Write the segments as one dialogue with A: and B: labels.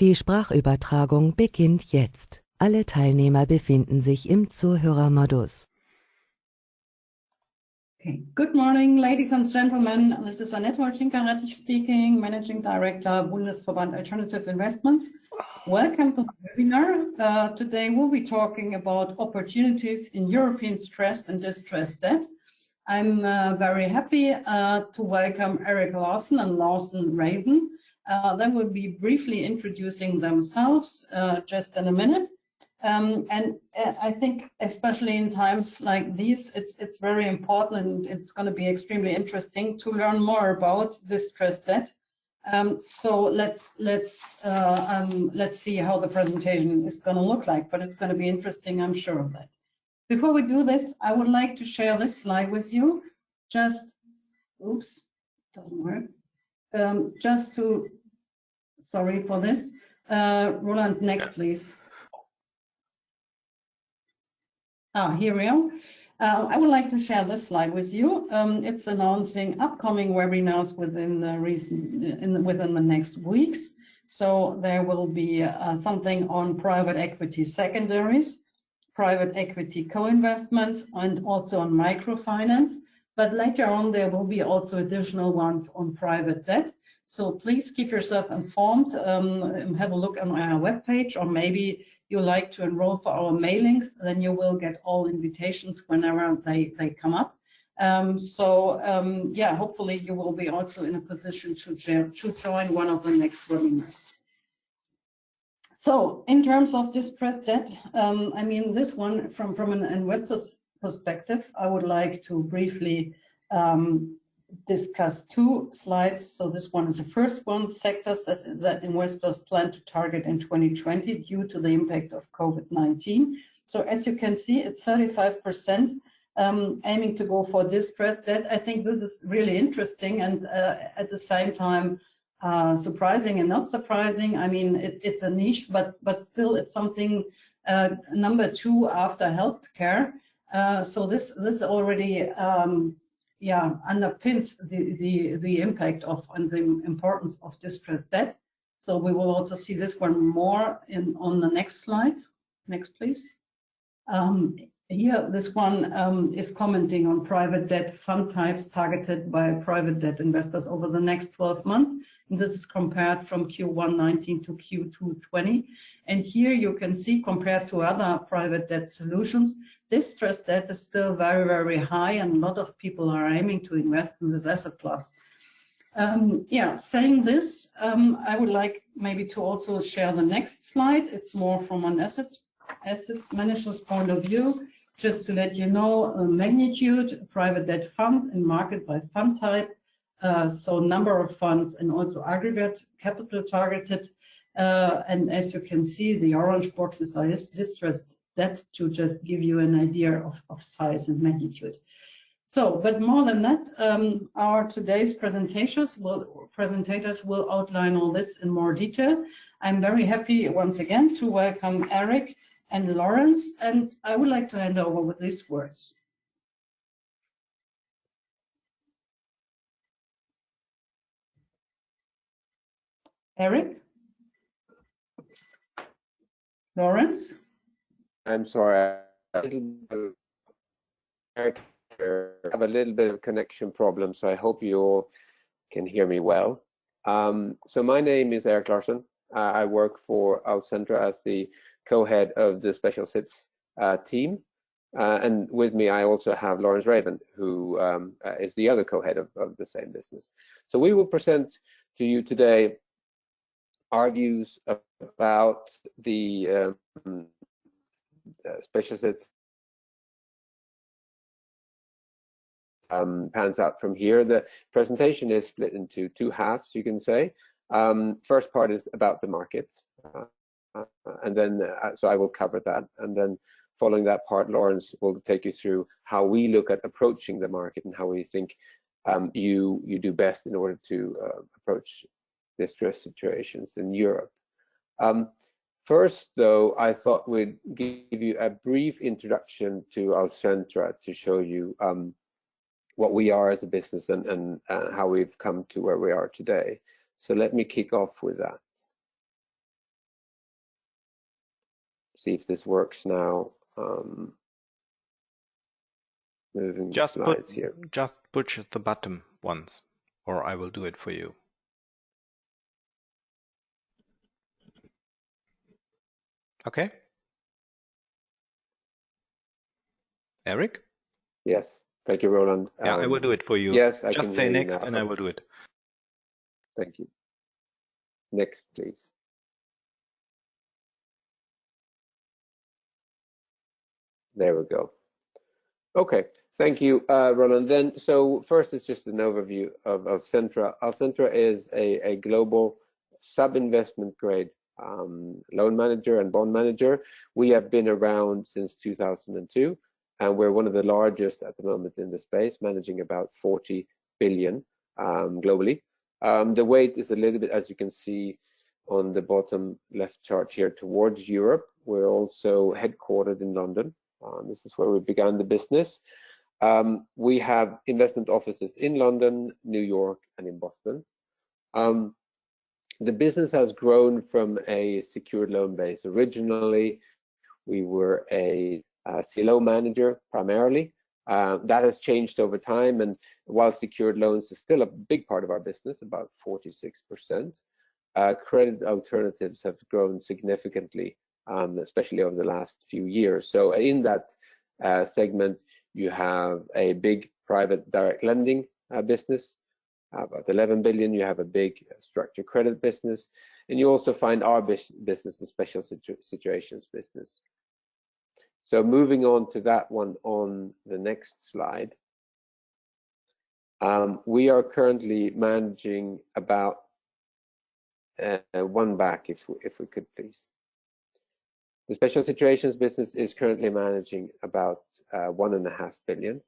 A: Die Sprachübertragung beginnt jetzt. Alle Teilnehmer befinden sich im Zuhörermodus.
B: Okay. Good morning, ladies and gentlemen. This is Annette Wolschinker-Rettich speaking, Managing Director, Bundesverband Alternative Investments. Welcome to the webinar. Today we'll be talking about opportunities in European stressed and distressed debt. I'm very happy to welcome Eric Larsen and Lawson Raven. They will be briefly introducing themselves just in a minute. And I think especially in times like these, it's very important and it's going to be extremely interesting to learn more about distressed debt. So let's see how the presentation is going to look like, but it's going to be interesting, I'm sure of that. Before we do this, I would like to share this slide with you. Just, oops, doesn't work. Just to, sorry for this. Roland, next, please. Here we are. I would like to share this slide with you. It's announcing upcoming webinars within the next weeks. So there will be something on private equity secondaries, private equity co-investments, and also on microfinance. But later on, there will be also additional ones on private debt. So please keep yourself informed. Have a look on our webpage, or maybe you like to enroll for our mailings, then you will get all invitations whenever they come up. Yeah, hopefully you will be also in a position to join one of the next webinars. So in terms of distressed debt, I mean, this one from an investor's perspective, I would like to briefly discuss two slides. So this one is the first one, sectors that investors plan to target in 2020 due to the impact of COVID-19. So as you can see, it's 35% aiming to go for distressed debt. I think this is really interesting and at the same time surprising and not surprising. I mean, it's a niche, but still it's something number two after healthcare. So this already underpins the impact of and the importance of distressed debt. So we will also see this one more on the next slide. Next, please. Here, this one is commenting on private debt fund types targeted by private debt investors over the next 12 months. And this is compared from Q1 19 to Q2 20. And here you can see, compared to other private debt solutions, distressed debt is still very, very high, and a lot of people are aiming to invest in this asset class. Yeah, saying this, I would like maybe to also share the next slide. It's more from an asset manager's point of view, just to let you know magnitude, private debt funds in market by fund type, so number of funds and also aggregate capital targeted. And as you can see, the orange boxes are distressed debt, to just give you an idea of size and magnitude. So, but more than that, our today's presentators will outline all this in more detail. I'm very happy once again to welcome Eric and Lawrence, and I would like to hand over with these words. Eric? Lawrence?
C: I'm sorry, I have a little bit of connection problem, so I hope you all can hear me well. So my name is Eric Larsen. I work for Alcentra as the co-head of the Special Sits team. And with me, I also have Lawrence Raven, who is the other co-head of the same business. So we will present to you today our views about the Special Sits pans out from here. The presentation is split into two halves, you can say. First part is about the market, and then so I will cover that, and then following that part, Lawrence will take you through how we look at approaching the market and how we think you do best in order to approach distress situations in Europe. First, though, I thought we'd give you a brief introduction to Alcentra to show you what we are as a business and how we've come to where we are today. So let me kick off with that. see if this works now. Moving the slides here.
D: Just push the button once, or I will do it for you. Okay. Eric?
C: Yes. Thank you, Roland.
D: Yeah, I will do it for you.
C: Yes, I
D: just
C: can
D: say
C: hear you
D: next,
C: now.
D: and I will do it.
C: Thank you. Next, please. There we go. Okay, thank you, Roland. Then, so first, it's just an overview of Alcentra. Alcentra is a global sub-investment grade loan manager and bond manager. We have been around since 2002, and we're one of the largest at the moment in the space, managing about 40 billion globally. The weight is a little bit, as you can see on the bottom left chart here, towards Europe. We're also headquartered in London. This is where we began the business. We have investment offices in London, New York, and in Boston. The business has grown from a secured loan base. Originally, we were a CLO manager primarily. That has changed over time, and while secured loans is still a big part of our business, about 46%, credit alternatives have grown significantly, especially over the last few years. So in that segment, you have a big private direct lending business, about 11 billion. You have a big structured credit business, and you also find our business, a special situations business. So moving on to that one on the next slide. We are currently managing about one back, if we could please. The special situations business is currently managing about 1.5 billion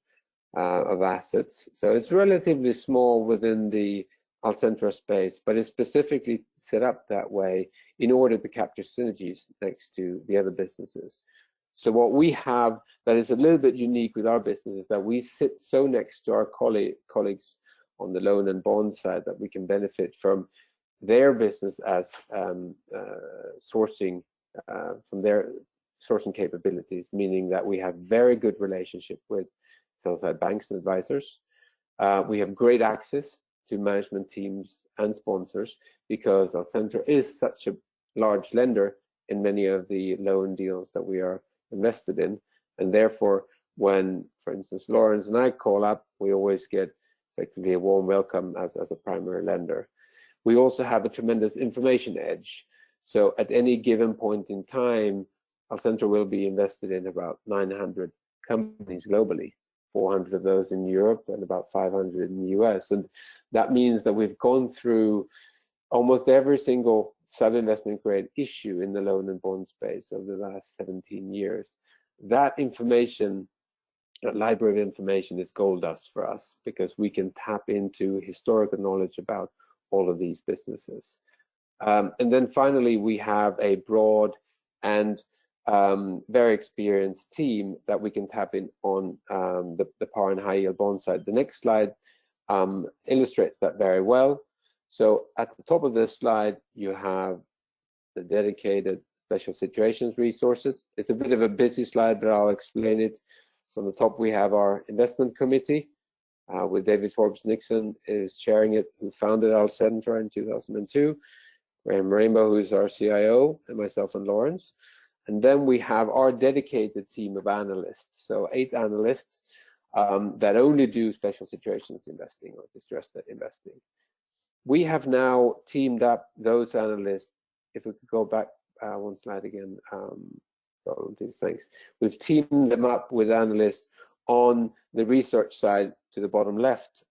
C: of assets. So it's relatively small within the Alcentra space, but it's specifically set up that way in order to capture synergies next to the other businesses. So what we have that is a little bit unique with our business is that we sit so next to our colleagues on the loan and bond side that we can benefit from their business as sourcing from their sourcing capabilities, meaning that we have very good relationship with sell-side banks and advisors. We have great access to management teams and sponsors because Alcentra is such a large lender in many of the loan deals that we are invested in, and therefore when, for instance, Lawrence and I call up, we always get effectively a warm welcome as a primary lender. We also have a tremendous information edge. So at any given point in time, Alcentra will be invested in about 900 companies globally, 400 of those in Europe and about 500 in the US. And that means that we've gone through almost every single sub-investment grade issue in the loan and bond space over the last 17 years. That information, that library of information, is gold dust for us because we can tap into historical knowledge about all of these businesses. And then finally, we have a broad and very experienced team that we can tap in on the par and high yield bond side. The next slide illustrates that very well. So at the top of this slide, you have the dedicated special situations resources. It's a bit of a busy slide, but I'll explain it. So on the top, we have our investment committee with David Forbes Nixon is chairing it, who founded Alcentra in 2002. Graham Rainbow, who is our CIO, and myself and Lawrence. And then we have our dedicated team of analysts. So 8 analysts that only do special situations investing or distressed investing. We have now teamed up those analysts. If we could go back one slide again, please, thanks. We've teamed them up with analysts on the research side to the bottom left.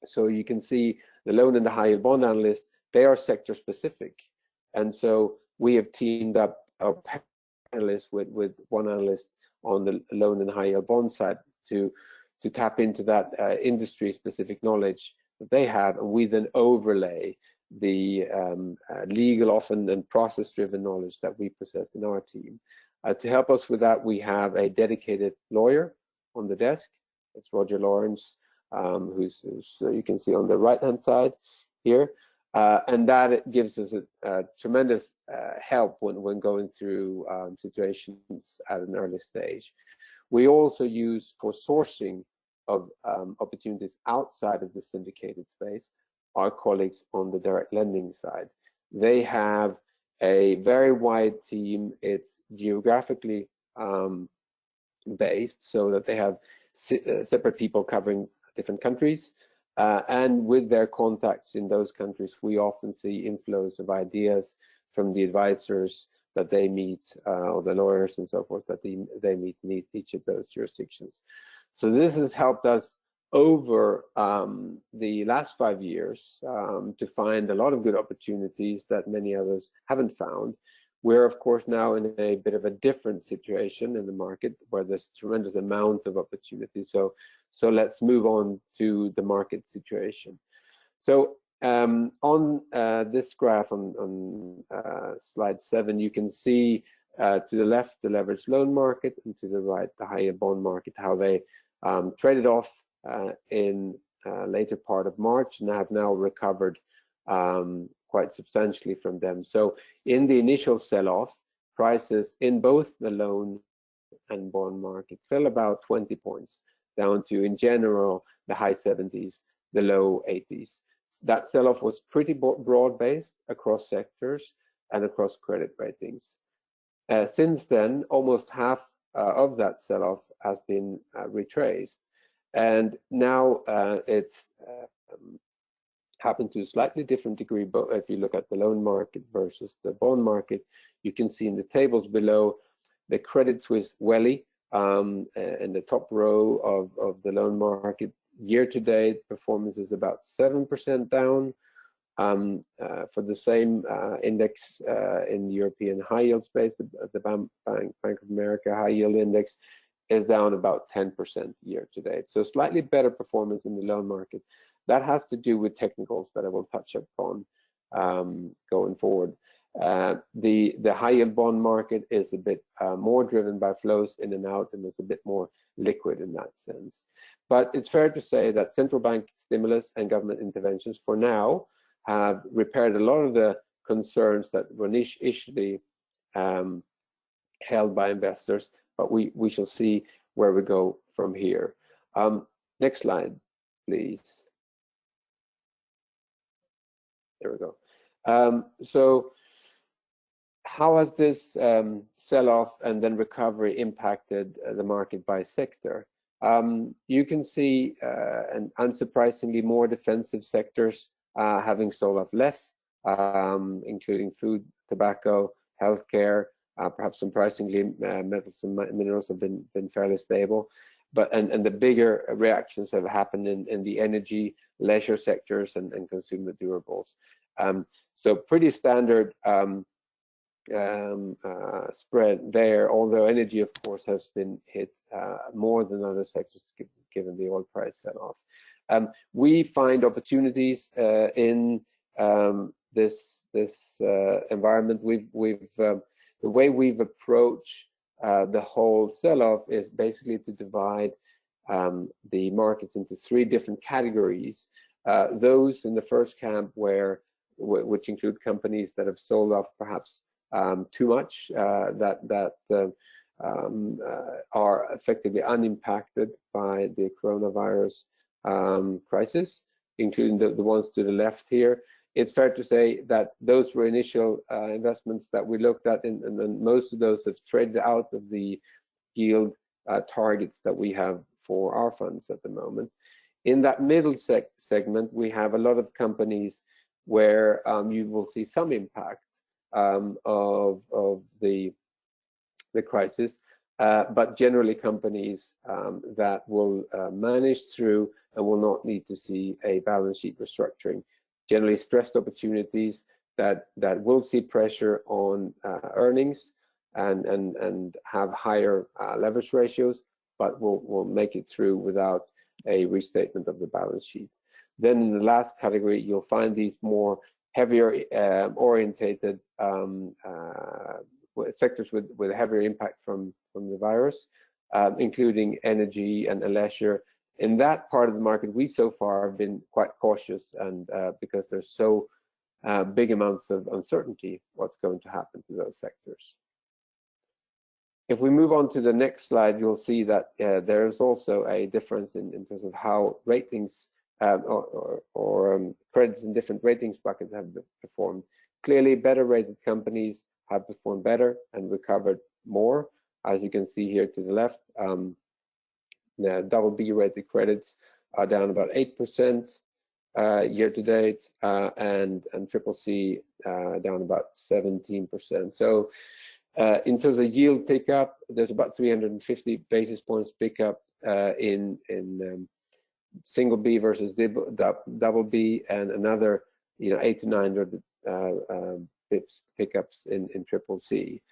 C: So you can see the loan and the high yield bond analysts, they are sector specific. And so we have teamed up our panelists with one analyst on the loan and high yield bond side to tap into that industry specific knowledge that they have, and we then overlay the legal often and process driven knowledge that we possess in our team. To help us with that, we have a dedicated lawyer on the desk. It's Roger Lawrence, who's you can see on the right hand side here. And that gives us a tremendous help when going through situations at an early stage. We also use for sourcing of opportunities outside of the syndicated space our colleagues on the direct lending side. They have a very wide team. It's geographically based, so that they have separate people covering different countries. And with their contacts in those countries, we often see inflows of ideas from the advisors that they meet, or the lawyers and so forth that they meet in each of those jurisdictions. So this has helped us over the last 5 years to find a lot of good opportunities that many others haven't found. We're, of course, now in a bit of a different situation in the market where there's a tremendous amount of opportunity. So let's move on to the market situation. So on this graph on slide 7, you can see to the left the leveraged loan market, and to the right the high yield bond market, how they traded off in later part of March and have now recovered quite substantially from them. So in the initial sell-off, prices in both the loan and bond market fell about 20 points, down to, in general, the high 70s, the low 80s. That sell-off was pretty broad-based across sectors and across credit ratings. Since then, almost half of that sell-off has been retraced, and now it's happened to a slightly different degree. But if you look at the loan market versus the bond market, you can see in the tables below the Credit Suisse Welly in the top row of the loan market. Year-to-date performance is about 7% down. For the same index in the European high yield space, the Bank of America high yield index is down about 10% year-to-date. So slightly better performance in the loan market. That has to do with technicals that I will touch upon going forward. The high yield bond market is a bit more driven by flows in and out, and is a bit more liquid in that sense. But it's fair to say that central bank stimulus and government interventions for now have repaired a lot of the concerns that were initially held by investors, but we shall see where we go from here. Next slide, please. There we go. So how has this sell-off and then recovery impacted the market by sector? You can see, and unsurprisingly, more defensive sectors having sold off less, including food, tobacco, healthcare. Perhaps surprisingly, metals and minerals have been fairly stable. But and the bigger reactions have happened in the energy, leisure sectors, and consumer durables. So pretty standard spread there, although energy, of course, has been hit more than other sectors given the oil price sell-off. We find opportunities in this environment. The way we've approached the whole sell-off is basically to divide the markets into 3 different categories. Those in the first camp, which include companies that have sold off perhaps too much, that are effectively unimpacted by the coronavirus crisis, including the ones to the left here. It's fair to say that those were initial investments that we looked at, and most of those have traded out of the yield targets that we have for our funds at the moment. In that middle segment, we have a lot of companies where you will see some impact of the crisis, but generally companies that will manage through and will not need to see a balance sheet restructuring. Generally stressed opportunities that will see pressure on earnings and have higher leverage ratios, but will make it through without a restatement of the balance sheet. Then in the last category, you'll find these more heavier orientated sectors with heavier impact from the virus, including energy and leisure. In that part of the market, we so far have been quite cautious, and because there's so big amounts of uncertainty what's going to happen to those sectors. If we move on to the next slide, you'll see that there's also a difference in terms of how ratings or credits in different ratings buckets have performed. Clearly, better rated companies have performed better and recovered more. As you can see here to the left, the double B rated credits are down about 8% year to date, and triple C down about 17%. So in terms of yield pickup, there's about 350 basis points pickup in single B versus double B, and another 800 to 900 pips pickups in triple C.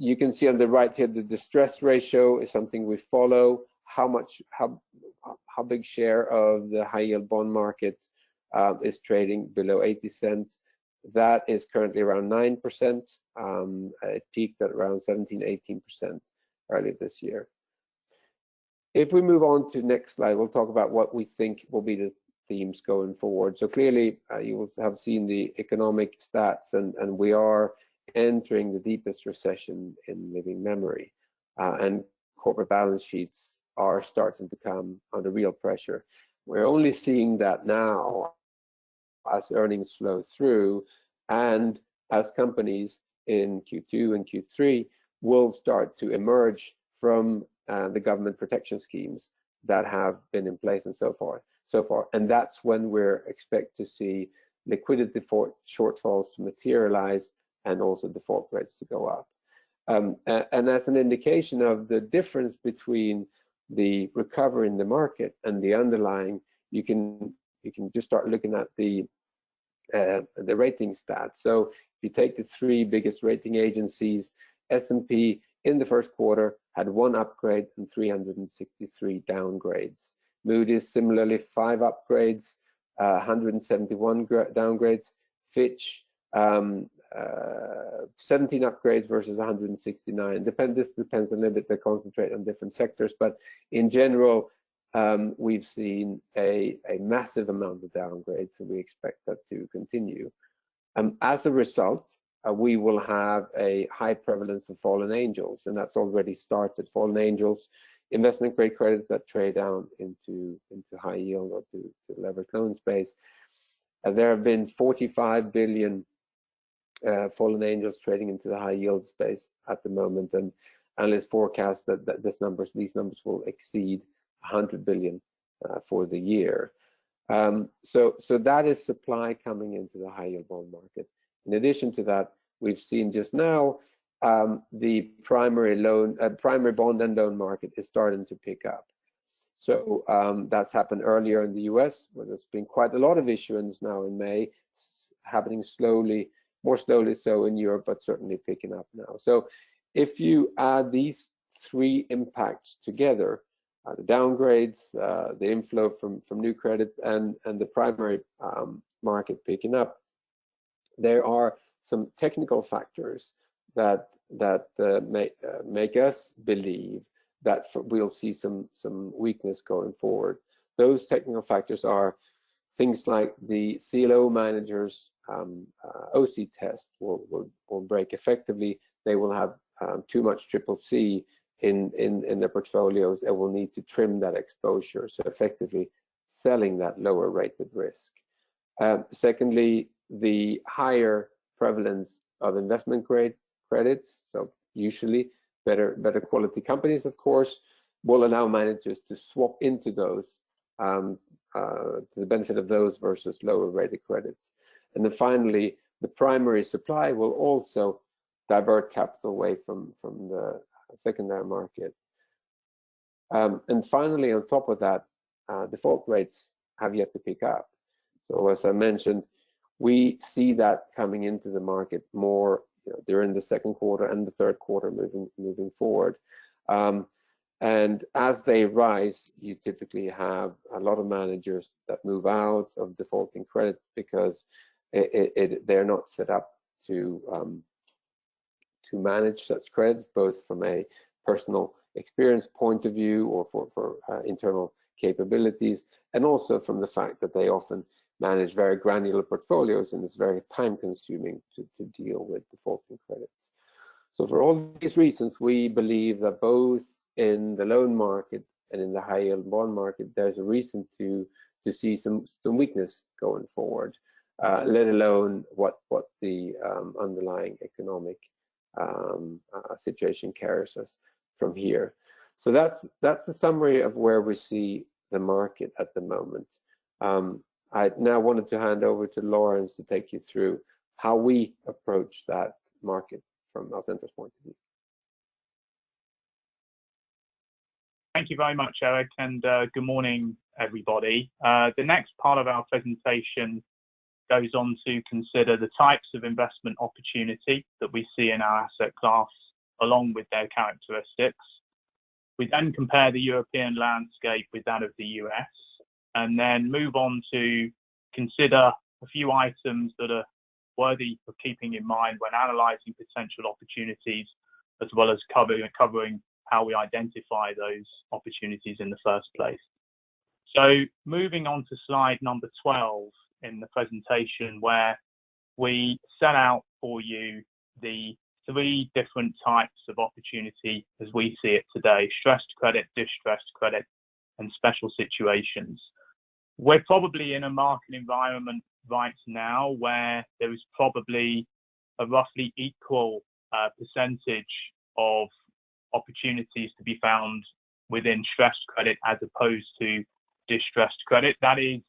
C: You can see on the right here the distress ratio is something we follow. How big share of the high yield bond market is trading below 80 cents? That is currently around 9%. It peaked at around 17–18% earlier this year. If we move on to next slide, we'll talk about what we think will be the themes going forward. So clearly, you will have seen the economic stats, and we are entering the deepest recession in living memory, and corporate balance sheets are starting to come under real pressure. We're only seeing that now as earnings flow through, and as companies in Q2 and Q3 will start to emerge from the government protection schemes that have been in place and so far. And that's when we're expect to see liquidity shortfalls to materialize and also default rates to go up. And as an indication of the difference between the recovery in the market and the underlying, you can just start looking at the rating stats. So if you take the three biggest rating agencies, S&P in the first quarter had 1 upgrade and 363 downgrades. Moody's similarly 5 upgrades, 171 downgrades. Fitch 17 upgrades versus 169. This depends a little bit. They concentrate on different sectors, but in general, we've seen a massive amount of downgrades, and we expect that to continue. As a result, we will have a high prevalence of fallen angels, and that's already started. Fallen angels, investment grade credits that trade down into high yield or to leveraged loan space. There have been 45 billion fallen angels trading into the high yield space at the moment, and analysts forecast that these numbers will exceed 100 billion for the year. So that is supply coming into the high yield bond market. In addition to that, we've seen just now the primary bond and loan market is starting to pick up. So that's happened earlier in the US, where there's been quite a lot of issuance now in May, happening slowly, more slowly so in Europe, but certainly picking up now. So if you add these three impacts together, the downgrades, the inflow from new credits, and the primary market picking up, there are some technical factors that make us believe that we'll see some weakness going forward. Those technical factors are things like the CLO managers' OC test will break effectively. They will have too much triple C in their portfolios. They will need to trim that exposure, so effectively selling that lower rated risk. Secondly, the higher prevalence of investment grade credits, so usually better quality companies, of course, will allow managers to swap into those to the benefit of those versus lower rated credits. And then finally, the primary supply will also divert capital away from the secondary market. And finally, on top of that, default rates have yet to pick up. So as I mentioned, we see that coming into the market more during the second quarter and the third quarter moving forward. And as they rise, you typically have a lot of managers that move out of defaulting credits because they're not set up to manage such credits, both from a personal experience point of view or for internal capabilities, and also from the fact that they often manage very granular portfolios, and it's very time consuming to deal with defaulting credits. So for all these reasons, we believe that both in the loan market and in the high yield bond market, there's a reason to see some weakness going forward, let alone what the underlying economic situation carries us from here. So that's the summary of where we see the market at the moment. I now wanted to hand over to Lawrence to take you through how we approach that market from Alcentra's point of view.
E: Thank you very much, Eric, and good morning, everybody. The next part of our presentation goes on to consider the types of investment opportunity that we see in our asset class, along with their characteristics. We then compare the European landscape with that of the US, and then move on to consider a few items that are worthy of keeping in mind when analysing potential opportunities, as well as covering how we identify those opportunities in the first place. So moving on to slide number 12 in the presentation, where we set out for you the three different types of opportunity as we see it today: stressed credit, distressed credit, and special situations. We're probably in a market environment right now where there is probably a roughly equal percentage of opportunities to be found within stressed credit as opposed to distressed credit. That is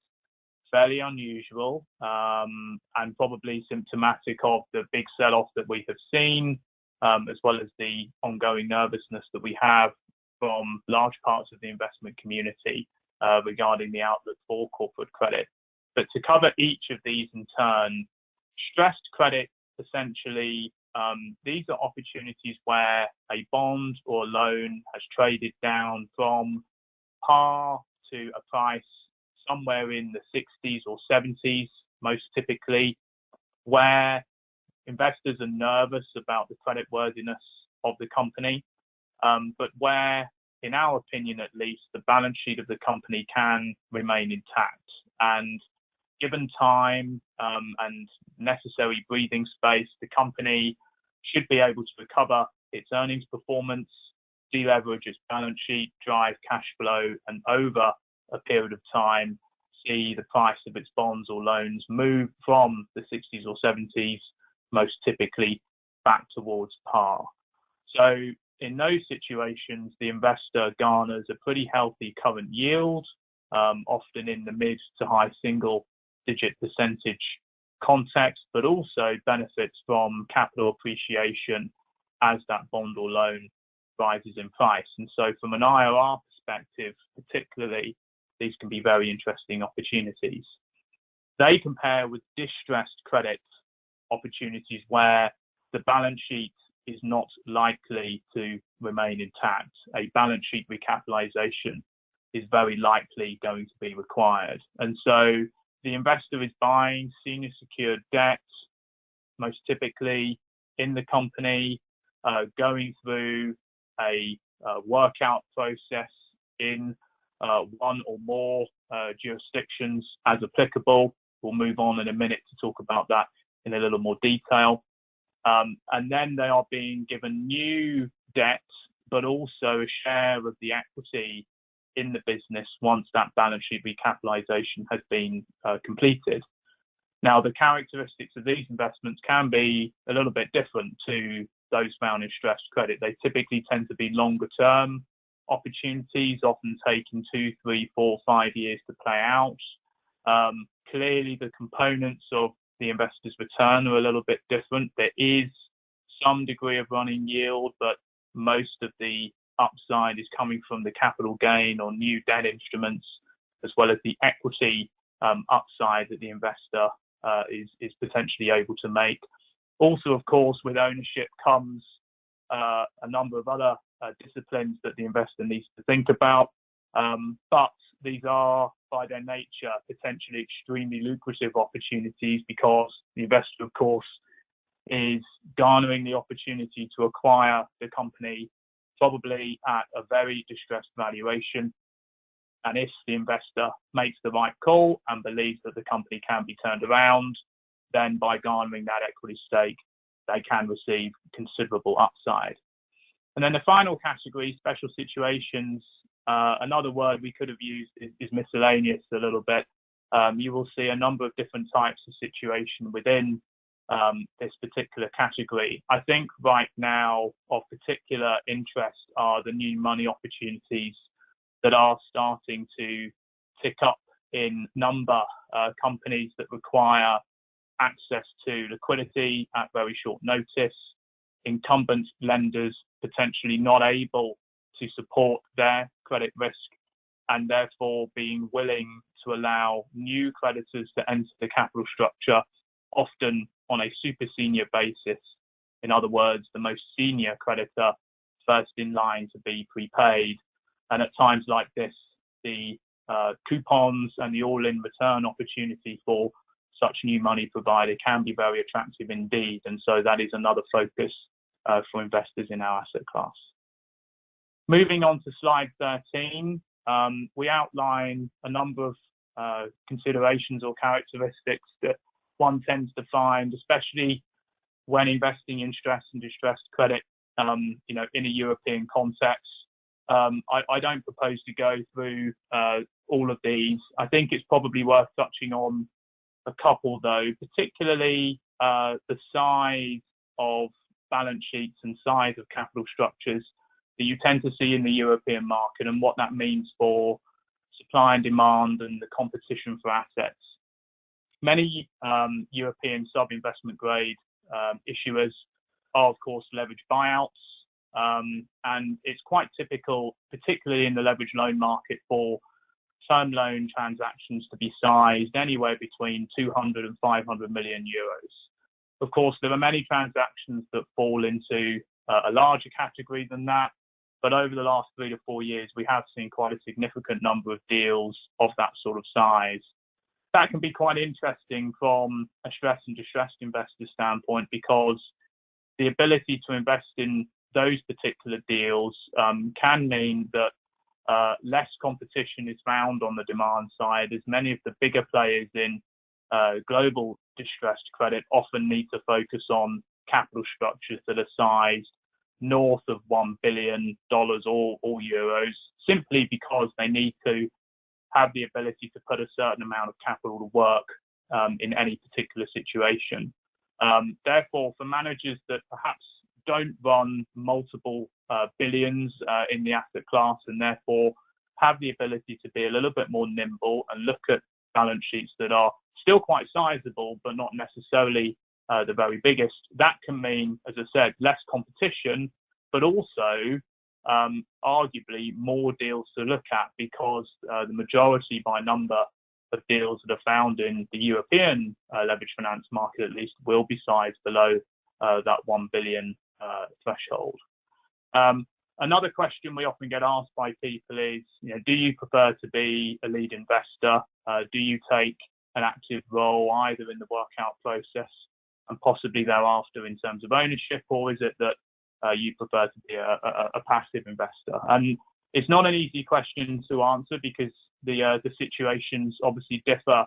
E: fairly unusual and probably symptomatic of the big sell-off that we have seen, as well as the ongoing nervousness that we have from large parts of the investment community regarding the outlook for corporate credit. But to cover each of these in turn, stressed credit, essentially, these are opportunities where a bond or loan has traded down from par to a price somewhere in the 60s or 70s, most typically, where investors are nervous about the creditworthiness of the company, but where, in our opinion at least, the balance sheet of the company can remain intact. And given time and necessary breathing space, the company should be able to recover its earnings performance, deleverage its balance sheet, drive cash flow, and over a period of time see the price of its bonds or loans move from the 60s or 70s, most typically, back towards par. So in those situations, the investor garners a pretty healthy current yield, often in the mid to high single-digit percentage context, but also benefits from capital appreciation as that bond or loan rises in price. And so from an IRR perspective, particularly, these can be very interesting opportunities. They compare with distressed credit opportunities where the balance sheet is not likely to remain intact. A balance sheet recapitalization is very likely going to be required. And so the investor is buying senior secured debt, most typically in the company, going through a workout process in one or more jurisdictions as applicable. We'll move on in a minute to talk about that in a little more detail. And then they are being given new debt, but also a share of the equity in the business once that balance sheet recapitalization has been completed. Now, the characteristics of these investments can be a little bit different to those found in stressed credit. They typically tend to be longer term opportunities, often taking 2, 3, 4, 5 years to play out. Clearly, the components of the investor's return are a little bit different. There is some degree of running yield, but most of the upside is coming from the capital gain on new debt instruments, as well as the equity upside that the investor is potentially able to make. Also, of course, with ownership comes a number of other disciplines that the investor needs to think about. But these are, by their nature, potentially extremely lucrative opportunities because the investor, of course, is garnering the opportunity to acquire the company probably at a very distressed valuation, And if the investor makes the right call and believes that the company can be turned around, then by garnering that equity stake, they can receive considerable upside. And then the final category, special situations, another word we could have used is miscellaneous a little bit. You will see a number of different types of situation within this particular category. I think right now of particular interest are the new money opportunities that are starting to tick up in number, companies that require access to liquidity at very short notice, incumbent lenders potentially not able to support their credit risk, and therefore being willing to allow new creditors to enter the capital structure, often on a super senior basis. In other words, the most senior creditor first in line to be prepaid. And at times like this, the coupons and the all-in return opportunity for such new money provider can be very attractive indeed. And so that is another focus for investors in our asset class. Moving on to slide 13, we outline a number of considerations or characteristics that one tends to find, especially when investing in stress and distressed credit, in a European context. I don't propose to go through all of these. I think it's probably worth touching on a couple though, particularly the size of balance sheets and size of capital structures that you tend to see in the European market and what that means for supply and demand and the competition for assets. Many European sub-investment grade issuers are, of course, leveraged buyouts. And it's quite typical, particularly in the leveraged loan market, for term loan transactions to be sized anywhere between 200 and 500 million euros. Of course, there are many transactions that fall into a larger category than that, but over the last 3 to 4 years, we have seen quite a significant number of deals of that sort of size. That can be quite interesting from a stress and distressed investor standpoint, because the ability to invest in those particular deals can mean that less competition is found on the demand side, as many of the bigger players in global distressed credit often need to focus on capital structures that are sized north of $1 billion or euros, simply because they need to have the ability to put a certain amount of capital to work in any particular situation. Therefore, for managers that perhaps don't run multiple billions in the asset class and therefore have the ability to be a little bit more nimble and look at balance sheets that are still quite sizable but not necessarily the very biggest, that can mean, as I said, less competition, but also arguably more deals to look at, because the majority by number of deals that are found in the European leveraged finance market at least will be sized below that 1 billion threshold. Another question we often get asked by people is, do you prefer to be a lead investor? Do you take an active role either in the workout process and possibly thereafter in terms of ownership, or is it that you prefer to be a passive investor? And it's not an easy question to answer, because the situations obviously differ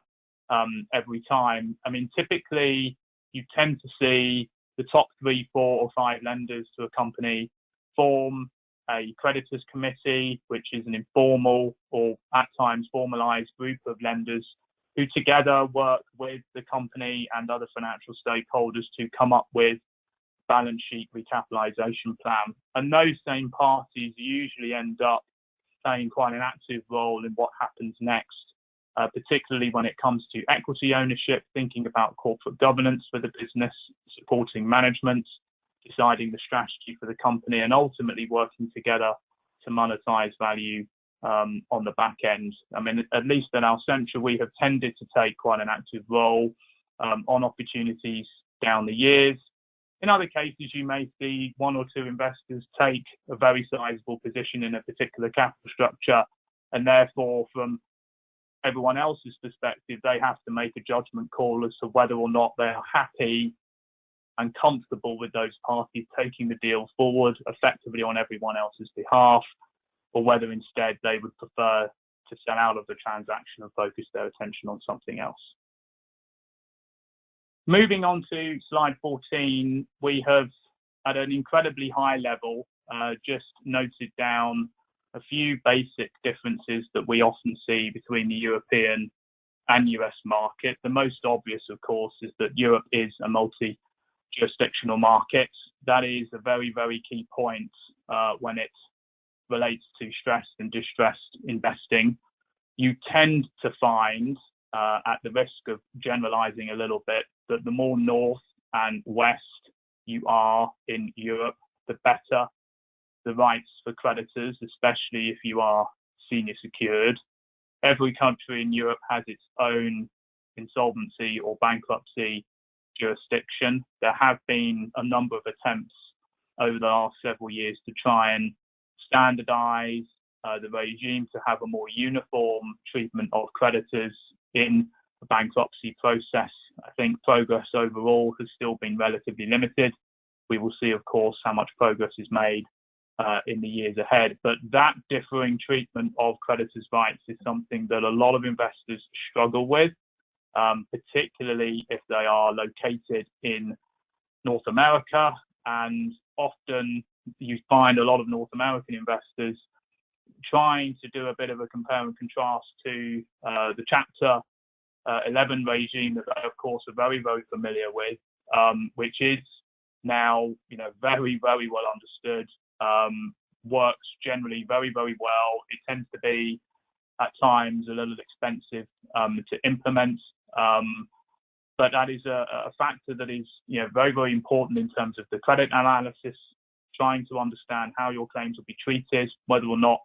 E: every time. I mean, typically you tend to see the top 3, 4, or 5 lenders to a company form a creditors committee, which is an informal or at times formalized group of lenders who together work with the company and other financial stakeholders to come up with balance sheet recapitalization plan. And those same parties usually end up playing quite an active role in what happens next, particularly when it comes to equity ownership, thinking about corporate governance for the business, supporting management, deciding the strategy for the company, and ultimately working together to monetize value on the back end. I mean, at least at Alcentra, we have tended to take quite an active role on opportunities down the years. In other cases, you may see 1 or 2 investors take a very sizable position in a particular capital structure, and therefore, from everyone else's perspective, they have to make a judgment call as to whether or not they are happy and comfortable with those parties taking the deal forward effectively on everyone else's behalf, or whether instead they would prefer to sell out of the transaction and focus their attention on something else. Moving on to slide 14, we have at an incredibly high level just noted down a few basic differences that we often see between the European and US market. The most obvious, of course, is that Europe is a multi-jurisdictional market. That is a very, very key point when it relates to stressed and distressed investing. You tend to find, at the risk of generalizing a little bit, that the more north and west you are in Europe, the better the rights for creditors, especially if you are senior secured. Every country in Europe has its own insolvency or bankruptcy jurisdiction. There have been a number of attempts over the last several years to try and standardize the regime to have a more uniform treatment of creditors in the bankruptcy process. I think progress overall has still been relatively limited. We will see, of course, how much progress is made in the years ahead. But that differing treatment of creditors' rights is something that a lot of investors struggle with, particularly if they are located in North America. And often you find a lot of North American investors trying to do a bit of a compare and contrast to the Chapter 11 regime that they, of course, are very, very familiar with, which is now, very, very well understood, works generally very, very well. It tends to be at times a little expensive to implement, but that is a factor that is, very, very important in terms of the credit analysis, trying to understand how your claims will be treated, whether or not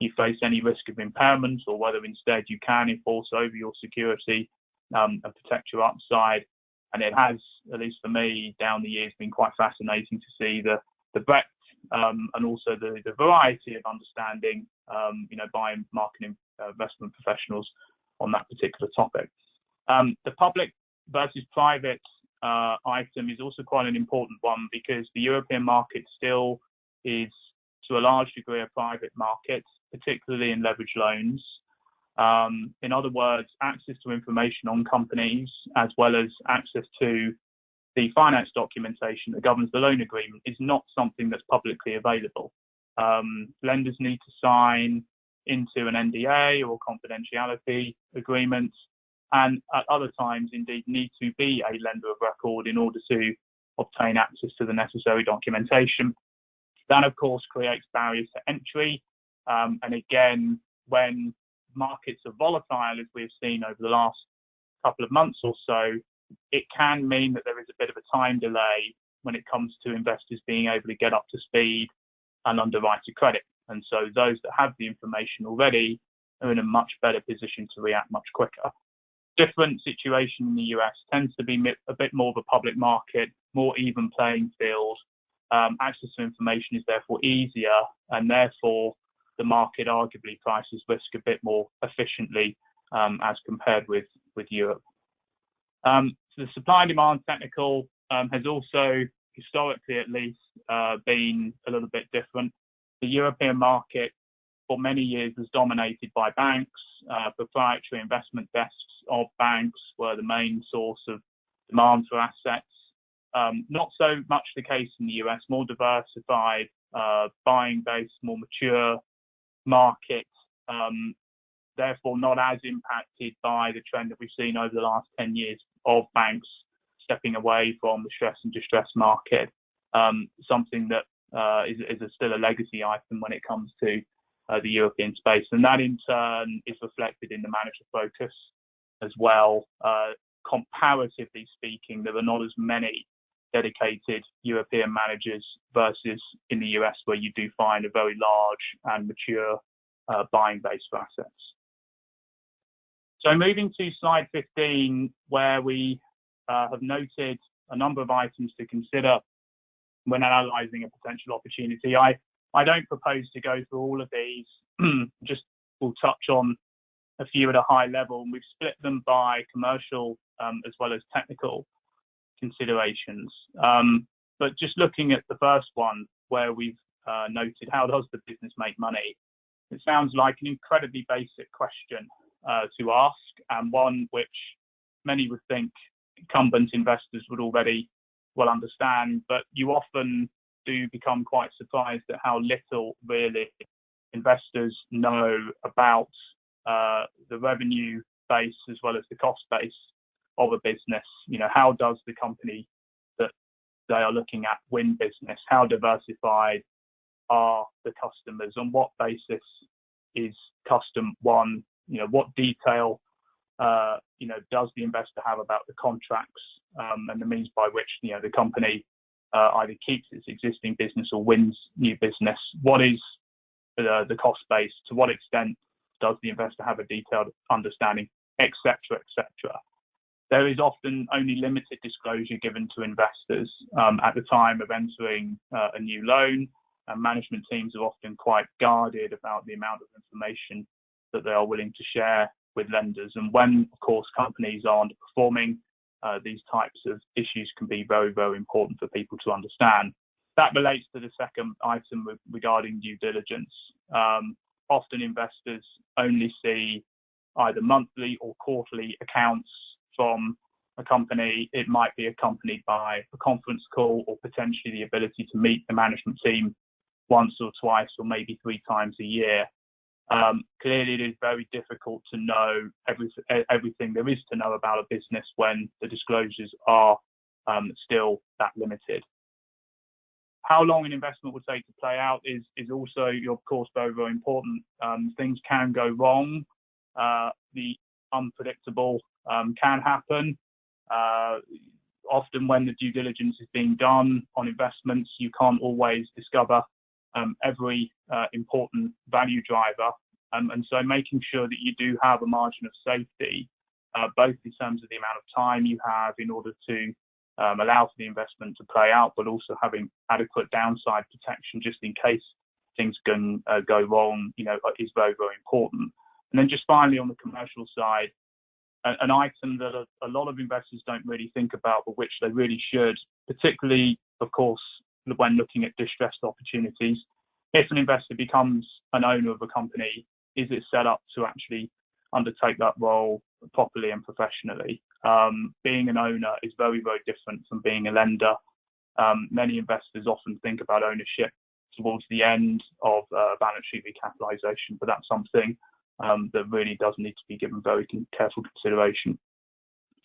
E: you face any risk of impairment, or whether instead you can enforce over your security and protect your upside. And it has, at least for me, down the years, been quite fascinating to see the breadth and also the variety of understanding, by market investment professionals on that particular topic. The public versus private item is also quite an important one, because the European market still is, to a large degree, a private market, particularly in leveraged loans. In other words, access to information on companies, as well as access to the finance documentation that governs the loan agreement, is not something that's publicly available. Lenders need to sign into an NDA or confidentiality agreement, and at other times, indeed, need to be a lender of record in order to obtain access to the necessary documentation. That, of course, creates barriers to entry. And again, when markets are volatile, as we've seen over the last couple of months or so, it can mean that there is a bit of a time delay when it comes to investors being able to get up to speed and underwrite a credit. And so those that have the information already are in a much better position to react much quicker. Different situation in the US tends to be a bit more of a public market, more even playing field. Access to information is therefore easier, and therefore the market arguably prices risk a bit more efficiently as compared with Europe. So the supply and demand technical has also, historically at least, been a little bit different. The European market for many years was dominated by banks. Proprietary investment desks of banks were the main source of demand for assets. Not so much the case in the US, more diversified, buying base, more mature market, therefore not as impacted by the trend that we've seen over the last 10 years of banks stepping away from the stress and distress market, something that is still a legacy item when it comes to the European space. And that in turn is reflected in the manager focus as well. Comparatively speaking, there are not as many dedicated European managers versus in the US, where you do find a very large and mature buying base for assets. So moving to slide 15, where we have noted a number of items to consider when analysing a potential opportunity. I don't propose to go through all of these, just we'll touch on a few at a high level, and we've split them by commercial as well as technical considerations. But just looking at the first one, where we've noted how does the business make money, It sounds like an incredibly basic question to ask, and one which many would think incumbent investors would already well understand, but you often do become quite surprised at how little really investors know about the revenue base as well as the cost base of a business. You know, how does the company that they are looking at win business? How diversified are the customers? On what basis is custom won? You know, what detail does the investor have about the contracts and the means by which the company either keeps its existing business or wins new business? What is the cost base? To what extent does the investor have a detailed understanding, etc., etc.? There is often only limited disclosure given to investors at the time of entering a new loan, and management teams are often quite guarded about the amount of information that they are willing to share with lenders. And when, of course, companies are underperforming, these types of issues can be very, very important for people to understand. That relates to the second item regarding due diligence. Often investors only see either monthly or quarterly accounts from a company. It might be accompanied by a conference call or potentially the ability to meet the management team once or twice or maybe 3 times a year. Clearly, it is very difficult to know everything there is to know about a business when the disclosures are still that limited. How long an investment will take to play out is also, of course, very, very important. Things can go wrong. The unpredictable can happen. Often when the due diligence is being done on investments, you can't always discover every important value driver. And so making sure that you do have a margin of safety, both in terms of the amount of time you have in order to allow for the investment to play out, but also having adequate downside protection just in case things can go wrong, is very, very important. And then just finally on the commercial side, an item that a lot of investors don't really think about, but which they really should, particularly, of course, when looking at distressed opportunities. If an investor becomes an owner of a company, is it set up to actually undertake that role properly and professionally? Being an owner is very, very different from being a lender. Many investors often think about ownership towards the end of balance sheet recapitalization, but that's something that really does need to be given very careful consideration.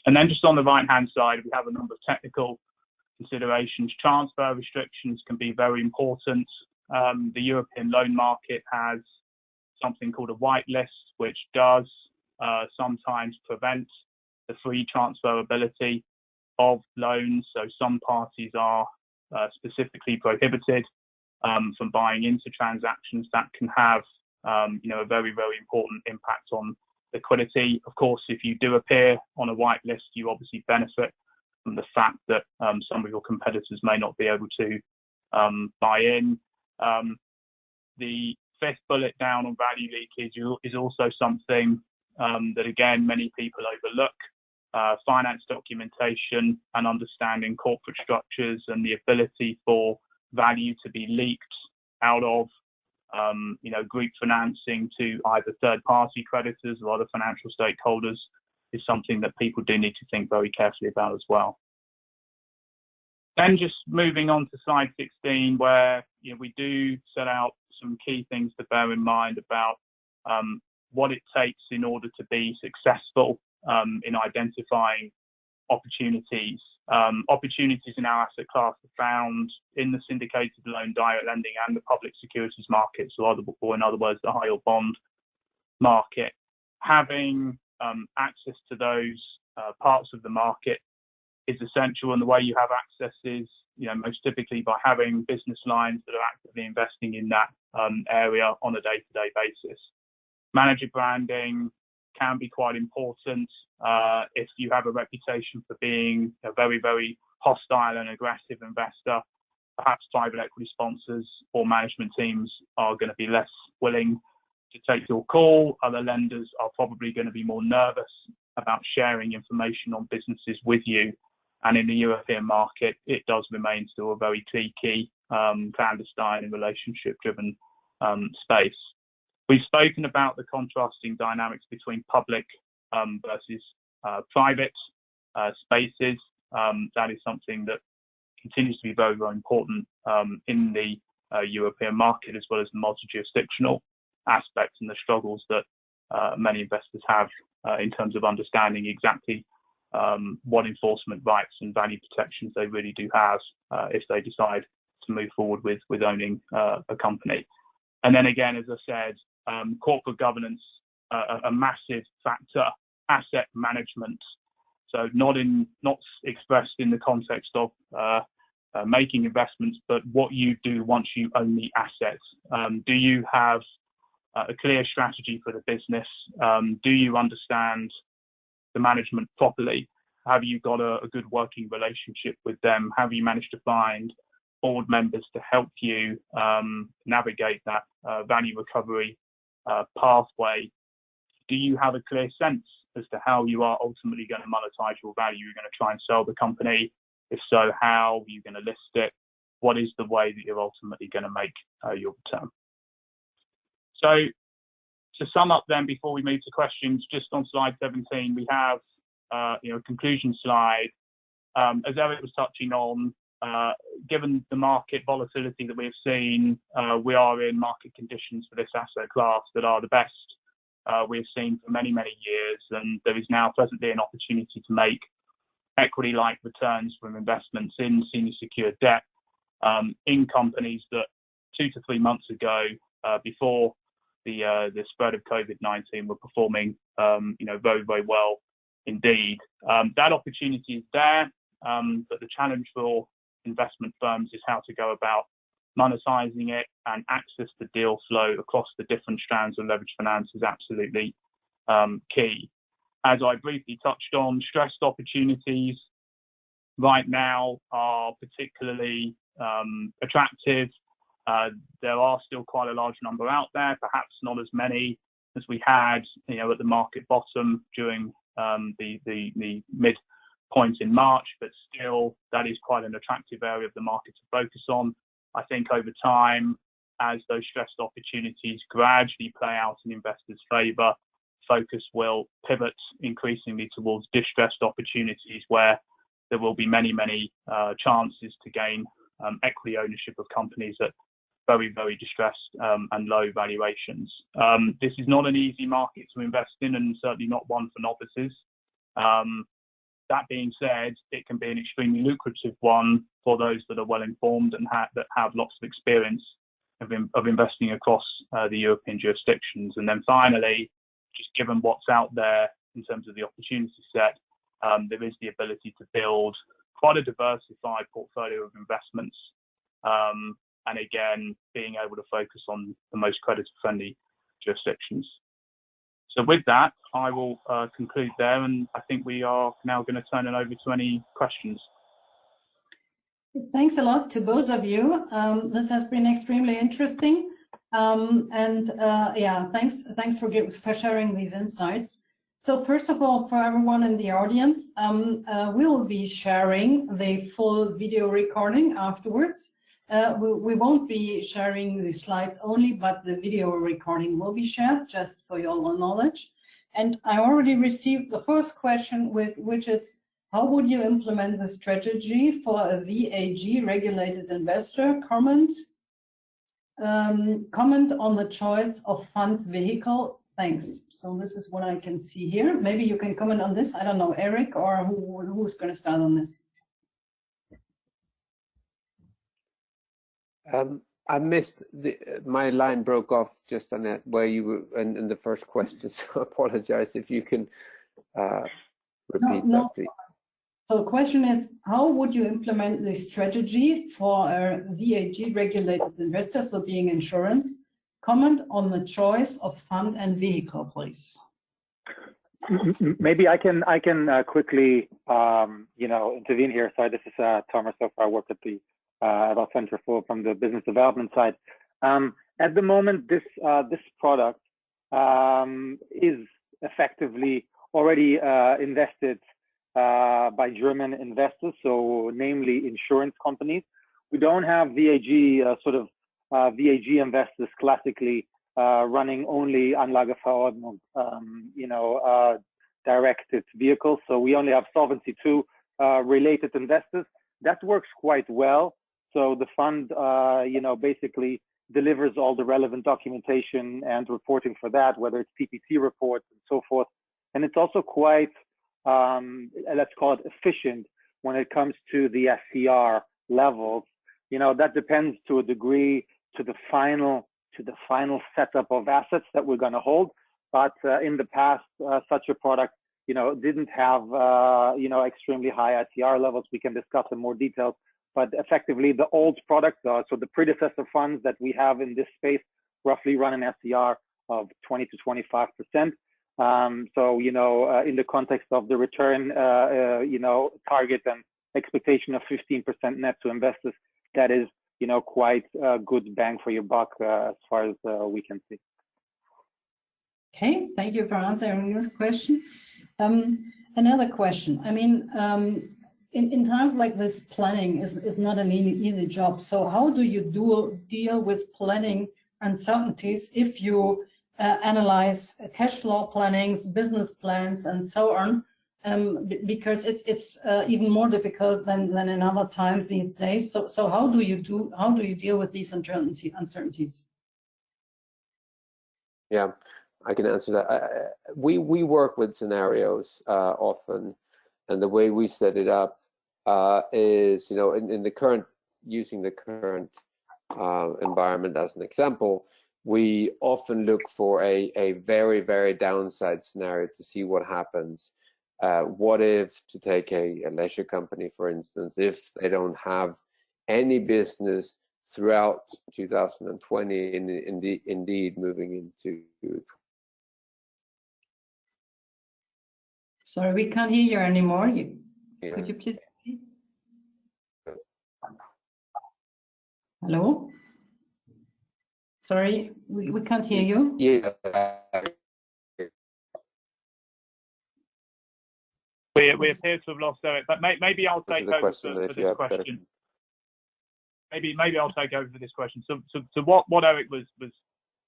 E: And then just on the right-hand side, we have a number of technical considerations. Transfer restrictions can be very important. The European loan market has something called a whitelist, which does sometimes prevent the free transferability of loans. So some parties are specifically prohibited from buying into transactions that can have a very, very important impact on liquidity. Of course, if you do appear on a whitelist, you obviously benefit from the fact that some of your competitors may not be able to buy in. The fifth bullet down on value leakage is also something that, again, many people overlook. Finance documentation and understanding corporate structures and the ability for value to be leaked out of group financing to either third-party creditors or other financial stakeholders is something that people do need to think very carefully about as well. Then just moving on to slide 16, where we do set out some key things to bear in mind about what it takes in order to be successful in identifying opportunities. Opportunities in our asset class are found in the syndicated loan, direct lending, and the public securities market, or in other words, the high yield bond market. Having access to those parts of the market is essential, and the way you have access is, most typically by having business lines that are actively investing in that area on a day-to-day basis. Manager branding can be quite important. If you have a reputation for being a very, very hostile and aggressive investor, perhaps private equity sponsors or management teams are going to be less willing to take your call. Other lenders are probably going to be more nervous about sharing information on businesses with you. And in the European market, it does remain still a very cliquey, clandestine and relationship-driven space. We've spoken about the contrasting dynamics between public versus private spaces. That is something that continues to be very, very important in the European market, as well as the multi-jurisdictional aspects and the struggles that many investors have in terms of understanding exactly what enforcement rights and value protections they really do have if they decide to move forward with owning a company. And then again, as I said, corporate governance, a massive factor, asset management. So not expressed in the context of making investments, but what you do once you own the assets. Do you have a clear strategy for the business? Do you understand the management properly? Have you got a good working relationship with them? Have you managed to find board members to help you navigate that value recovery pathway? Do you have a clear sense as to how you are ultimately going to monetize your value? You're going to try and sell the company? If so, how? Are you going to list it? What is the way that you're ultimately going to make your return? So to sum up then, before we move to questions, just on slide 17, we have a conclusion slide. As Eric was touching on, given the market volatility that we've seen, we are in market conditions for this asset class that are the best we've seen for many, many years. And there is now presently an opportunity to make equity-like returns from investments in senior secured debt in companies that 2 to 3 months ago, before the spread of COVID-19, were performing very, very well indeed. That opportunity is there, but the challenge for investment firms is how to go about monetizing it, and access to deal flow across the different strands of leveraged finance is absolutely key. As I briefly touched on, stressed opportunities right now are particularly attractive. There are still quite a large number out there, perhaps not as many as we had, at the market bottom during the midpoint in March, but still that is quite an attractive area of the market to focus on. I think over time, as those stressed opportunities gradually play out in investors' favour, focus will pivot increasingly towards distressed opportunities where there will be many, many chances to gain equity ownership of companies at very, very distressed and low valuations. This is not an easy market to invest in, and certainly not one for novices. That being said, it can be an extremely lucrative one for those that are well informed and that have lots of experience of investing across the European jurisdictions. And then finally, just given what's out there in terms of the opportunity set, there is the ability to build quite a diversified portfolio of investments. And again, being able to focus on the most creditor-friendly jurisdictions. So with that, I will conclude there, and I think we are now going to turn it over to any questions.
B: Thanks a lot to both of you. This has been extremely interesting. Thanks for sharing these insights. So first of all, for everyone in the audience, we will be sharing the full video recording afterwards. We won't be sharing the slides only, but the video recording will be shared, just for your knowledge. And I already received the first question, which is, how would you implement the strategy for a VAG regulated investor? Comment on the choice of fund vehicle. Thanks. So this is what I can see here. Maybe you can comment on this. I don't know, Eric, or who's going to start on this?
C: I missed my line broke off just on that where you were in the first question. So I apologize if you can repeat that, please.
B: So the question is, how would you implement the strategy for a VAG regulated investor, so being insurance? Comment on the choice of fund and vehicle, please.
F: Maybe I can quickly intervene here. Sorry, this is Thomas. So I work at Alcentra from the business development side. At the moment, this product is effectively already invested by German investors, so namely insurance companies. We don't have VAG VAG investors classically running only Anlageverordnung, directed vehicles. So we only have Solvency II related investors. That works quite well. So the fund, basically delivers all the relevant documentation and reporting for that, whether it's PPT reports and so forth. And it's also quite, let's call it efficient when it comes to the SCR levels. That depends to a degree to the final setup of assets that we're going to hold. But in the past, such a product, didn't have, extremely high SCR levels. We can discuss in more details. But effectively, the old product, so the predecessor funds that we have in this space, roughly run an SCR of 20 to 25%. So, in the context of the return, target and expectation of 15% net to investors, that is, quite a good bang for your buck as far as we can see.
B: Okay, thank you for answering this question. Another question. I mean, in times like this, planning is not an easy job. So how do you deal with planning uncertainties if you analyze cash flow plannings, business plans, and so on? Because it's even more difficult than in other times these days. So how do you deal with these uncertainties?
C: Yeah, I can answer that. We work with scenarios often, and the way we set it up is, in the current, using the current environment as an example, we often look for a very, very downside scenario to see what happens. What if, to take a leisure company, for instance, if they don't have any business throughout 2020, indeed moving into.
B: Sorry, we can't hear you anymore.
C: Yeah.
B: Could you please repeat? Hello? Sorry, we can't hear you.
C: Yeah.
E: We appear to have lost Eric, but maybe I'll take over for this question. Maybe I'll take over for this question. So what Eric was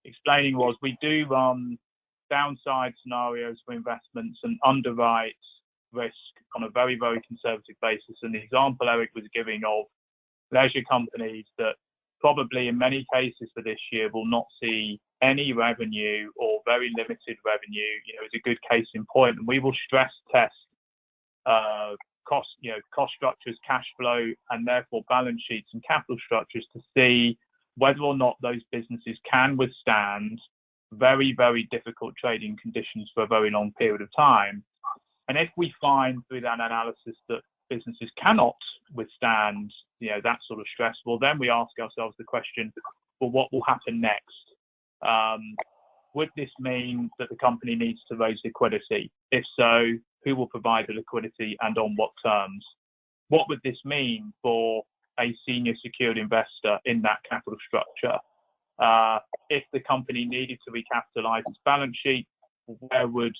E: explaining was we do run downside scenarios for investments and underwrite risk on a very, very conservative basis. And the example Eric was giving of leisure companies that probably in many cases for this year will not see any revenue or very limited revenue, is a good case in point. And we will stress test cost structures, cash flow, and therefore balance sheets and capital structures to see whether or not those businesses can withstand very, very difficult trading conditions for a very long period of time. And if we find through that analysis that businesses cannot withstand, that sort of stress, well, then we ask ourselves the question, well, what will happen next? Would this mean that the company needs to raise liquidity? If so, who will provide the liquidity and on what terms? What would this mean for a senior secured investor in that capital structure? If the company needed to recapitalize its balance sheet, where would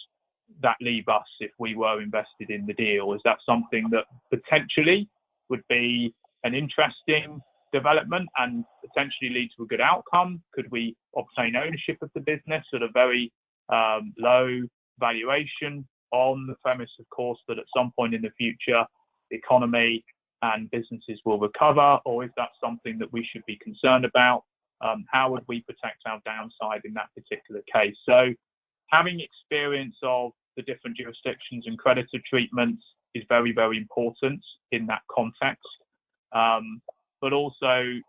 E: that leave us if we were invested in the deal? Is that something that potentially would be an interesting development and potentially lead to a good outcome? Could we obtain ownership of the business at a very low valuation, on the premise, of course, that at some point in the future, the economy and businesses will recover? Or is that something that we should be concerned about? How would we protect our downside in that particular case? So having experience of the different jurisdictions and creditor treatments is very, very important in that context. But also,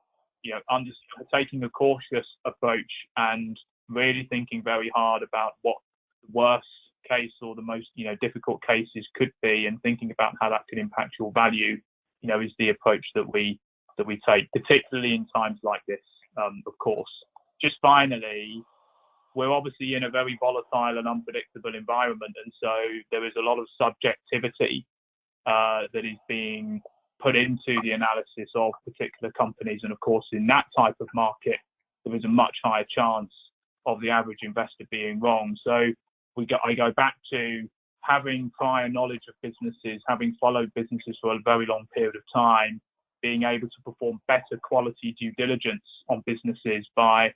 E: taking a cautious approach and really thinking very hard about what the worst case or the most, difficult cases could be, and thinking about how that could impact your value, is the approach that we take, particularly in times like this, of course. Just finally, we're obviously in a very volatile and unpredictable environment, and so there is a lot of subjectivity that is being put into the analysis of particular companies. And of course, in that type of market, there is a much higher chance of the average investor being wrong. So I go back to having prior knowledge of businesses, having followed businesses for a very long period of time, being able to perform better quality due diligence on businesses by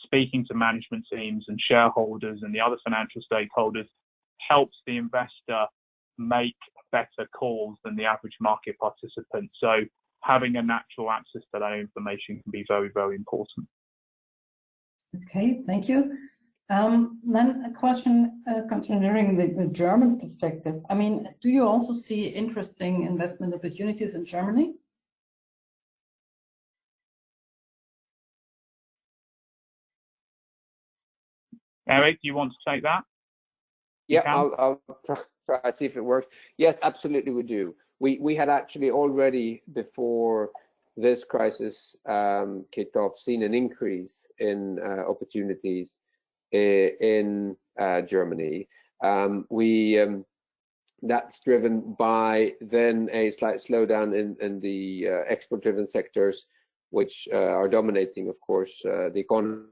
E: speaking to management teams and shareholders and the other financial stakeholders helps the investor make better calls than the average market participant. So having a natural access to that information can be very, very important.
B: Okay, thank you. Then a question considering the German perspective. I mean, do you also see interesting investment opportunities in Germany?
E: Eric, do you want to take that?
C: Yeah, I'll try to see if it works. Yes, absolutely we do. We had actually already before this crisis kicked off seen an increase in opportunities in Germany. That's driven by then a slight slowdown in the export-driven sectors, which are dominating, of course, the economy.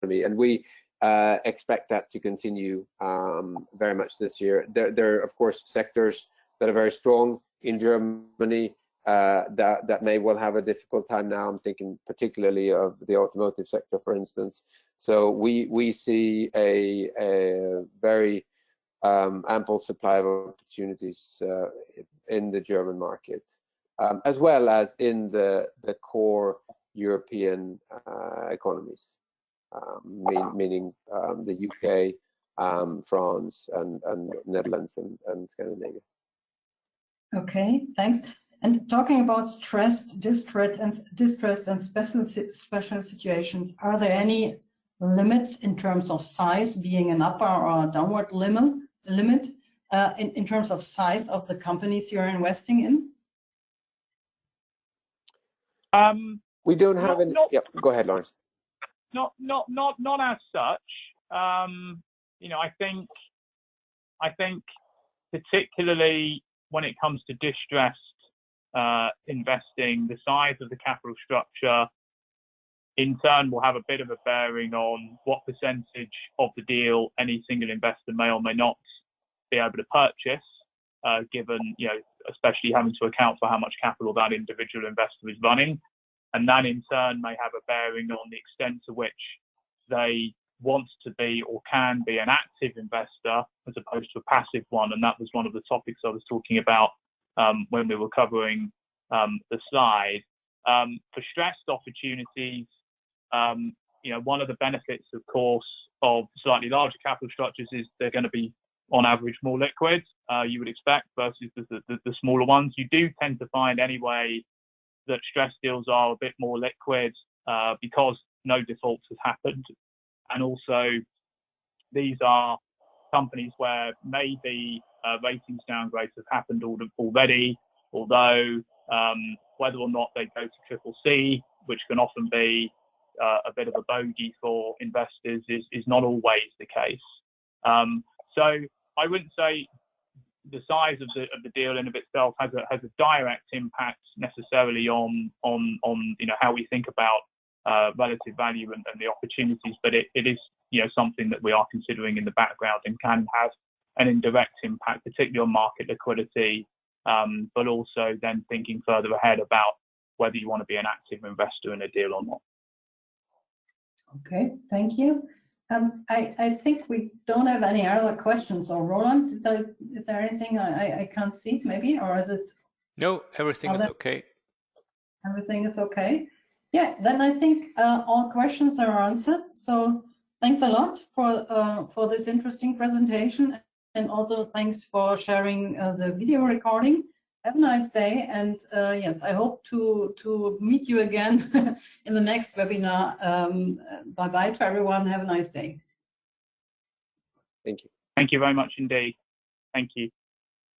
C: And we expect that to continue very much this year. There are, of course, sectors that are very strong in Germany that may well have a difficult time now. I'm thinking particularly of the automotive sector, for instance. So we see a very ample supply of opportunities in the German market, as well as in the core European economies, meaning the UK, France, and Netherlands and Scandinavia.
B: Okay, thanks. And talking about stressed, distressed, and special situations, are there any limits in terms of size, being an upper or a downward limit in terms of size of the companies you're investing in?
C: We don't have any. Yep, go ahead, Lawrence.
E: Not as such. You know, I think particularly when it comes to distressed investing, the size of the capital structure in turn will have a bit of a bearing on what percentage of the deal any single investor may or may not be able to purchase, given, you know, especially having to account for how much capital that individual investor is running. And that in turn may have a bearing on the extent to which they want to be or can be an active investor as opposed to a passive one. And that was one of the topics I was talking about when we were covering the slide. For stressed opportunities, you know, one of the benefits, of course, of slightly larger capital structures is they're going to be, on average, more liquid, you would expect, versus the smaller ones. You do tend to find anyway that stress deals are a bit more liquid because no defaults has happened. And also, these are companies where maybe ratings downgrades have happened already, although whether or not they go to CCC, which can often be a bit of a bogey for investors, is not always the case. So I wouldn't say the size of the deal in of itself has a direct impact necessarily on you know, how we think about relative value and the opportunities, but it is, you know, something that we are considering in the background and can have an indirect impact, particularly on market liquidity, but also then thinking further ahead about whether you want to be an active investor in a deal or not.
B: Okay, thank you. I think we don't have any other questions. So Roland, is there anything I can't see maybe, or is it?
D: No, everything is okay.
B: Everything is okay. Yeah, then I think all questions are answered. So thanks a lot for this interesting presentation, and also thanks for sharing the video recording. Have a nice day, and yes, I hope to meet you again in the next webinar. Bye-bye to everyone. Have a nice day.
C: Thank you.
E: Thank you very much indeed. Thank you.